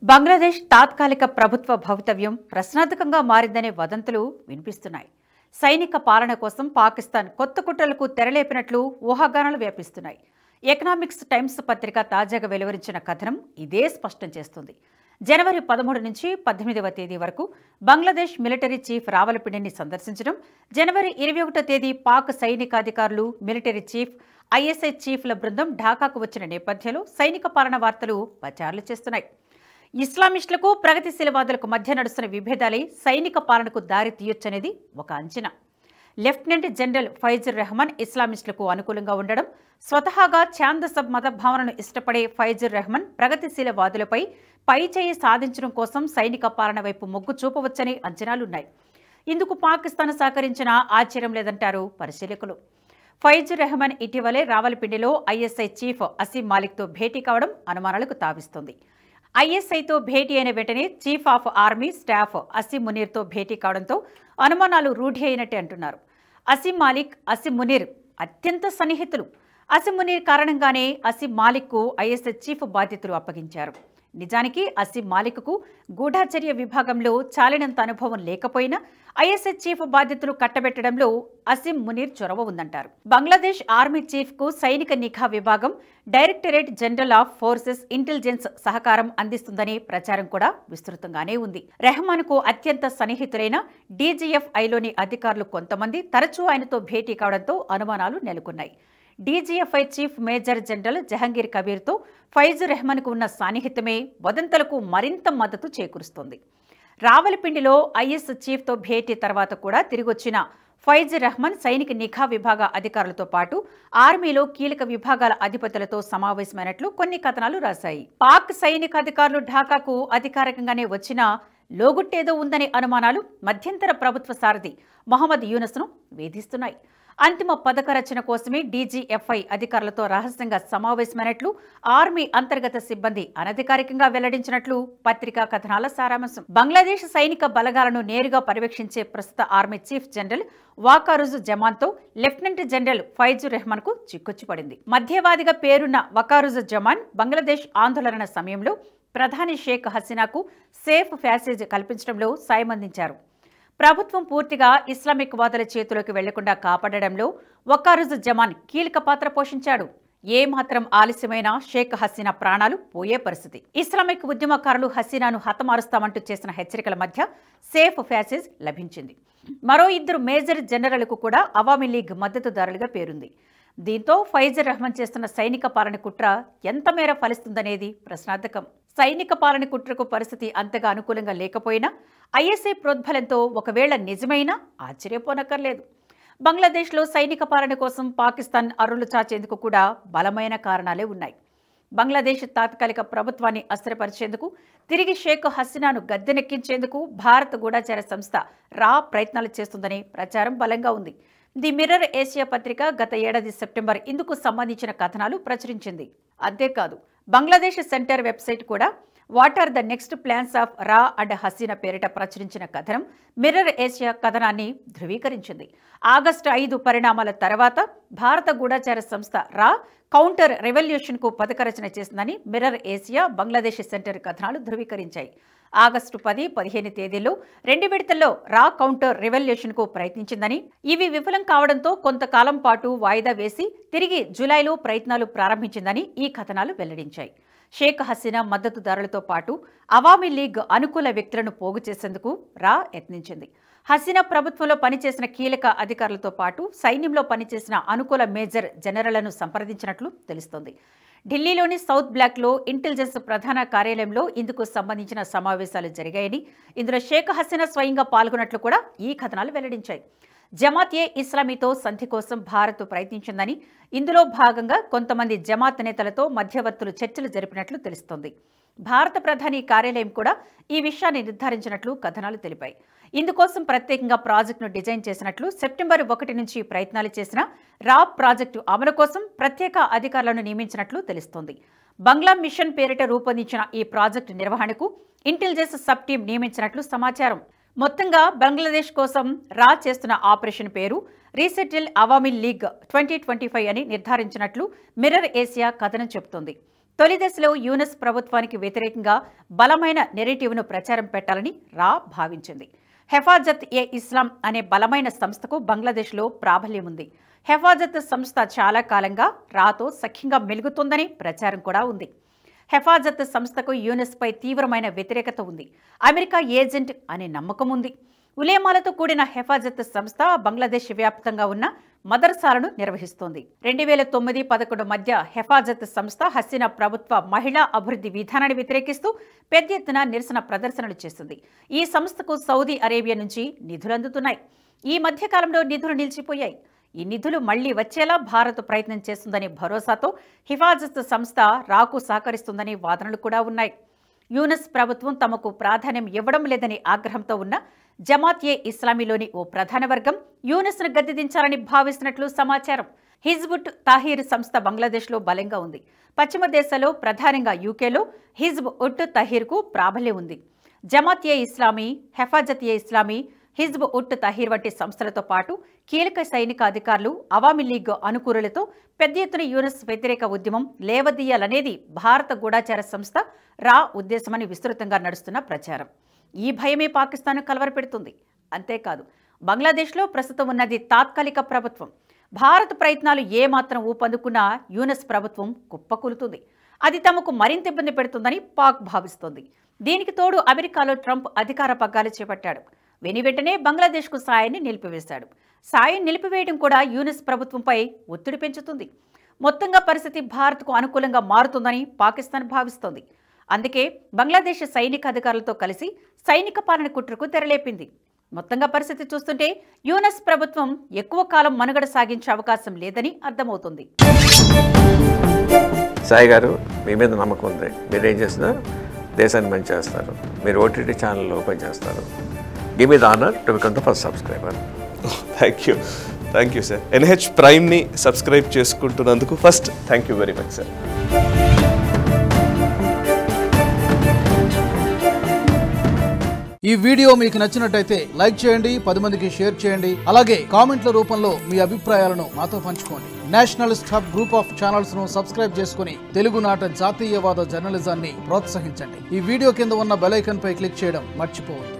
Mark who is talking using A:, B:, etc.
A: బంగ్లాదేశ్ తాత్కాలిక ప్రభుత్వ భవితవ్యం ప్రశ్నార్థకంగా మారిందనే వదంతులు వినిపిస్తున్నాయి. సైనిక పాలన కోసం పాకిస్తాన్ కొత్త కుట్రలకు తెరలేపినట్లు ఊహాగానాలు వ్యాపిస్తున్నాయి. ఎకనామిక్స్ టైమ్స్ పత్రిక తాజాగా వెలువరించిన కథనం ఇదే స్పష్టం చేస్తుంది. జనవరి 13 నుంచి 18వ తేదీ వరకు బంగ్లాదేశ్ మిలిటరీ చీఫ్ రావలపిండిని సందర్శించడం, జనవరి 21వ తేదీ పాక్ సైనికాధికారులు, మిలిటరీ చీఫ్, ఐఎస్ఐ చీఫ్ల బృందం ఢాకాకు వచ్చిన నేపథ్యంలో సైనిక పాలన వార్తలు ప్రచారాలు చేస్తున్నాయి. ఇస్లామిస్టులకు, ప్రగతిశీలవాదులకు మధ్య నడుస్తున్న విభేదాలే సైనిక పాలనకు దారి తీయొచ్చనేది ఒక అంచనా. లెఫ్టినెంట్ జనరల్ ఫైజుర్ రెహమాన్ ఇస్లామిస్టులకు అనుకూలంగా ఉండడం, స్వతహాగా ఛాందసబ్ మత భావనను ఇష్టపడే ఫైజుర్ రెహమాన్ ప్రగతిశీలవాదులపై పైచేయి సాధించడం కోసం సైనిక పాలన వైపు మొగ్గు చూపవచ్చనే అంచనాలున్నాయి. ఇందుకు పాకిస్తాన్ సహకరించినా ఆశ్చర్యం లేదంటారు పరిశీలకులు. ఫైజుర్ రెహమాన్ ఇటీవలే రావలపిండిలో ఐఎస్ఐ చీఫ్ అసీం మాలిక్తో భేటీ కావడం అనుమానాలకు తావిస్తోంది. ఐఎస్ఐతో భేటీ అయిన వెంటనే chief of army staff Asim మునీర్తో భేటీ కావడంతో అనుమానాలు రూఢి అయినట్టే అంటున్నారు. అసీం మాలిక్, అసీం మునీర్ అత్యంత సన్నిహితులు. అసీం మునీర్ కారణంగానే అసీం మాలిక్కు ఐఎస్ఐ చీఫ్ బాధ్యతలు అప్పగించారు. నిజానికి అసీం మాలిక్కు గూఢచర్య విభాగంలో చాలినంత అనుభవం లేకపోయినా ఐఎస్ఐ చీఫ్ బాధ్యతలు కట్టబెట్టడంలో అసీం మునీర్ చొరవ ఉందంటారు. బంగ్లాదేశ్ ఆర్మీ చీఫ్కు సైనిక నిఘా విభాగం, directorate general of forces intelligence సహకారం అందిస్తుందనే ప్రచారం కూడా విస్తృతంగానే ఉంది. రెహమాన్కు అత్యంత సన్నిహితులైన డీజీఎఫ్ఐలోని అధికారులు కొంతమంది తరచూ ఆయనతో భేటీ కావడంతో అనుమానాలు నెలకొన్నాయి. DGFI chief major general Jahangir కబీర్తో ఫైజుర్ రెహమాన్కు ఉన్న సాన్నిహిత్యమే వదంతులకు మరింత మద్దతు చేకూరుస్తోంది. రావలపిండిలో ఐఎస్ చీఫ్తో భేటీ తర్వాత కూడా తిరిగొచ్చిన ఫైజుర్ రెహమాన్ సైనిక నిఘా విభాగ అధికారులతో పాటు ఆర్మీలో కీలక విభాగాల అధిపతులతో సమావేశమైనట్లు కొన్ని కథనాలు రాశాయి. పాక్ సైనికాధికారులు ఢాకాకు అధికారికంగానే వచ్చినా లోగుట్టేదో ఉందనే అనుమానాలు మధ్యంతర ప్రభుత్వ సారథి మొహమ్మద్ యూనస్ను వేధిస్తున్నాయి. అంతిమ పథక రచన కోసమే డీజీఎఫ్ఐ అధికారులతో రహస్యంగా సమావేశమైనట్లు ఆర్మీ అంతర్గత సిబ్బంది అనధికారికంగా వెల్లడించినట్లు పత్రికా కథనాల సారాంశం. బంగ్లాదేశ్ సైనిక బలగాలను నేరుగా పర్యవేక్షించే ప్రస్తుత ఆర్మీ చీఫ్ జనరల్ వకారుజ్ జమాన్తో లెఫ్టినెంట్ జనరల్ ఫైజుర్ రెహమాన్కు చిక్కొచ్చిపడింది. మధ్యవాదిగా పేరున్న వకారుజ్ జమాన్ బంగ్లాదేశ్ ఆందోళన సమయంలో ప్రధాని షేక్ హసీనాకు సేఫ్ ప్యాసేజ్ కల్పించడంలో సాయమందించారు. ప్రభుత్వం పూర్తిగా ఇస్లామిక్ వాదుల చేతిలోకి వెళ్లకుండా కాపాడడంలో వకారుజ్ జమాన్ కీలక పాత్ర పోషించాడు. ఏమాత్రం ఆలస్యమైన షేక్ హసీనా ప్రాణాలు పోయే పరిస్థితి. ఇస్లామిక్ ఉద్యమకారులు హసీనాను హతమారుస్తామంటూ చేసిన హెచ్చరికల మధ్య సేఫ్ ప్యాసేజ్ లభించింది. మరో ఇద్దరు మేజర్ జనరల్కు కూడా అవామీ లీగ్ మద్దతుదారులుగా పేరుంది. దీంతో ఫైజుర్ రెహమాన్ చేస్తున్న సైనిక పాలన కుట్ర ఎంత మేర ఫలిస్తుందనేది ప్రశ్నార్థకం. సైనిక పాలన కుట్రకు పరిస్థితి అంతగా అనుకూలంగా లేకపోయినా ఐఎస్ఐ ప్రోద్బలంతో ఒకవేళ నిజమైనా ఆశ్చర్యపోనక్కర్లేదు. బంగ్లాదేశ్లో సైనిక పాలన కోసం పాకిస్తాన్ అర్రులు చాచేందుకు కూడా బలమైన కారణాలే ఉన్నాయి. బంగ్లాదేశ్ తాత్కాలిక ప్రభుత్వాన్ని అస్థిరపరిచేందుకు, తిరిగి షేక్ హసీనాను గద్దెనెక్కించేందుకు భారత గూఢచార సంస్థ రా ప్రయత్నాలు చేస్తుందనే ప్రచారం బలంగా ఉంది. ది మిర్రర్ ఏషియా పత్రిక గత ఏడాది సెప్టెంబర్ ఇందుకు సంబంధించిన కథనాలు ప్రచురించింది. అంతేకాదు, బంగ్లాదేశ్ సెంటర్ వెబ్సైట్ కూడా what are the next plans of రా అండ్ హసీనా పేరిట ప్రచురించిన కథనం మిర్రర్ ఏషియా కథనాన్ని ధృవీకరించింది. ఆగస్టు 5 పరిణామాల తర్వాత భారత గూఢచార సంస్థ రా కౌంటర్ రెవల్యూషన్కు పథకరచన చేసిందని మిర్రర్ ఏషియా, బంగ్లాదేశ్ సెంటర్ కథనాలు ధృవీకరించాయి. ఆగస్టు 10, 15 తేదీల్లో 2 విడతల్లో రా కౌంటర్ రెవల్యూషన్కు ప్రయత్నించిందని, ఇవి విఫలం కావడంతో కొంతకాలం పాటు వాయిదా వేసి తిరిగి జూలైలో ప్రయత్నాలు ప్రారంభించిందని ఈ కథనాలు వెల్లడించాయి. షేక్ హసీనా మద్దతుదారులతో పాటు అవామీ లీగ్ అనుకూల వ్యక్తులను పోగు చేసేందుకు రా యత్నించింది. హసీనా ప్రభుత్వంలో పనిచేసిన కీలక అధికారులతో పాటు సైన్యంలో పనిచేసిన అనుకూల మేజర్ జనరళ్లను సంప్రదించినట్లు తెలుస్తోంది. ఢిల్లీలోని సౌత్ బ్లాక్లో ఇంటెలిజెన్స్ ప్రధాన కార్యాలయంలో ఇందుకు సంబంధించిన సమావేశాలు జరిగాయని, ఇందులో షేక్ హసీనా స్వయంగా పాల్గొన్నట్లు కూడా ఈ కథనాలు వెల్లడించాయి. జమాత్ ఇస్లామీతో సంధి కోసం భారత్ ప్రయత్నించిందని, ఇందులో భాగంగా కొంతమంది జమాత్ నేతలతో మధ్యవర్తులు చర్చలు జరిపినట్లు తెలుస్తోంది. భారత ప్రధాని కార్యాలయం కూడా ఈ విషయాన్ని నిర్ధారించినట్లు కథనాలు తెలిపాయి. ఇందుకోసం ప్రత్యేకంగా ప్రాజెక్టును డిజైన్ చేసినట్లు, సెప్టెంబర్ 1 నుంచి ప్రయత్నాలు చేసిన రా ప్రాజెక్టు అమలు కోసం ప్రత్యేక అధికారులను నియమించినట్లు తెలుస్తోంది. బంగ్లా మిషన్ పేరిట రూపొందించిన ఈ ప్రాజెక్టు నిర్వహణకు ఇంటెలిజెన్స్ సబ్ టీం నియమించినట్లు సమాచారం. మొత్తంగా బంగ్లాదేశ్ కోసం రా చేస్తున్న ఆపరేషన్ పేరు రీసెటిల్ అవామీ లీగ్ 2025 అని నిర్ధారించినట్లు మిర్రర్ ఏషియా కథనం చెబుతోంది. తొలి దశలో యూనస్ ప్రభుత్వానికి వ్యతిరేకంగా బలమైన నెరేటివ్ను ప్రచారం పెట్టాలని రా భావించింది. హెఫాజత్ ఏ ఇస్లాం అనే బలమైన సంస్థకు బంగ్లాదేశ్లో ప్రాబల్యం ఉంది. హెఫాజత్ సంస్థ చాలా కాలంగా రాతో సఖ్యంగా మెలుగుతుందని ప్రచారం కూడా ఉంది. హెఫాజత్ సంస్థకు యూనస్పై తీవ్రమైన వ్యతిరేకత ఉంది. అమెరికా ఏజెంట్ అనే నమ్మకం ఉంది. ఉలేమాలతో కూడిన హెఫాజత్ సంస్థ బంగ్లాదేశ్ వ్యాప్తంగా ఉన్న మదర్సాలను నిర్వహిస్తోంది. 2009-11 మధ్య హెఫాజత్ సంస్థ హసీనా ప్రభుత్వ మహిళా అభివృద్ధి విధానాన్ని వ్యతిరేకిస్తూ పెద్ద ఎత్తున నిరసన ప్రదర్శనలు చేస్తుంది. ఈ సంస్థకు సౌదీ అరేబియా నుంచి నిధులు అందుతున్నాయి. ఈ మధ్యకాలంలో నిధులు నిలిచిపోయాయి. ఈ నిధులు మళ్లీ వచ్చేలా భారత్ ప్రయత్నం చేస్తుందనే భరోసాతో హిఫాజత్ సంస్థ రాకు సహకరిస్తుందనే వాదనలు కూడా ఉన్నాయి. యూనస్ ప్రభుత్వం తమకు ప్రాధాన్యం ఇవ్వడం లేదనే ఆగ్రహంతో ఉన్న జమాత్ ఏ ఇస్లామీలోని ఓ ప్రధాన వర్గం యూనస్ను గద్దెదించాలని భావిస్తున్నట్లు సమాచారం. హిజ్బుట్ తాహీర్ సంస్థ బంగ్లాదేశ్లో బలంగా ఉంది. పశ్చిమ దేశాల్లో ప్రధానంగా యూకేలో హిజ్బ్ ఉట్ తహీర్కు ప్రాబల్యం ఉంది. జమాత్ ఏ ఇస్లామీ, హెఫాజత్ ఏ ఇస్లామీ, హిజ్బ్ ఉట్ తహీర్ వంటి సంస్థలతో పాటు కీలక సైనిక అధికారులు, అవామీ లీగ్ అనుకూరులతో పెద్ద ఎత్తున యూనస్ వ్యతిరేక ఉద్యమం లేవదీయాలనేది భారత గూఢాచార సంస్థ రా ఉద్దేశమని విస్తృతంగా నడుస్తున్న ప్రచారం. ఈ భయమే పాకిస్తాన్ కలవరపెడుతుంది. అంతేకాదు, బంగ్లాదేశ్లో ప్రస్తుతం ఉన్నది తాత్కాలిక ప్రభుత్వం. భారత ప్రయత్నాలు ఏమాత్రం ఊపందుకున్నా యూనస్ ప్రభుత్వం కుప్పకూలుతుంది. అది తమకు మరింత ఇబ్బంది పెడుతుందని పాక్ భావిస్తోంది. దీనికి తోడు అమెరికాలో ట్రంప్ అధికార పగ్గాలు చేపట్టాడు. వెంటనే బంగ్లాదేశ్కు సాయాన్ని నిలిపివేశాడు. సాయం నిలిపివేయడం కూడా యూనస్ ప్రభుత్వంపై ఒత్తిడి పెంచుతుంది. మొత్తంగా పరిస్థితి భారత్కు అనుకూలంగా మారుతుందని పాకిస్తాన్ భావిస్తోంది. అందుకే బంగ్లాదేశ్ సైనిక అధికారులతో కలిసి సైనిక పాలన కుట్రకు తెరలేపింది. మొత్తంగా పరిస్థితి చూస్తుంటే యూనస్ ప్రభుత్వం ఎక్కువ కాలం మనుగడ సాగించే అవకాశం లేదని అర్థమవుతుంది.
B: సాయి గారు, మీ మీద నమ్మకం ఉంది. మీరు ఏం చేసినా దేశాన్ని మంచి చేస్తారు. మీరు ఓటీటీ ఛానల్ ఓపెన్ చేస్తారు. Give me the honour to become the first subscriber.
C: Thank you sir. NH ప్రైమ్ని సబ్స్క్రైబ్ చేసుకుంటున్నందుకు first thank you very much sir.
D: ఈ వీడియో మీకు నచ్చినట్టయితే లైక్ చేయండి, 10 మందికి షేర్ చేయండి. అలాగే కామెంట్ల రూపంలో మీ అభిప్రాయాలను మాతో పంచుకోండి. Nationalist hub group of channels ను సబ్స్క్రైబ్ చేసుకుని తెలుగునాట జాతీయవాద జర్నలిజాన్ని ప్రోత్సహించండి. ఈ వీడియో కింద ఉన్న బెల్ ఐకాన్ పై క్లిక్ చేయడం మర్చిపోవద్దు.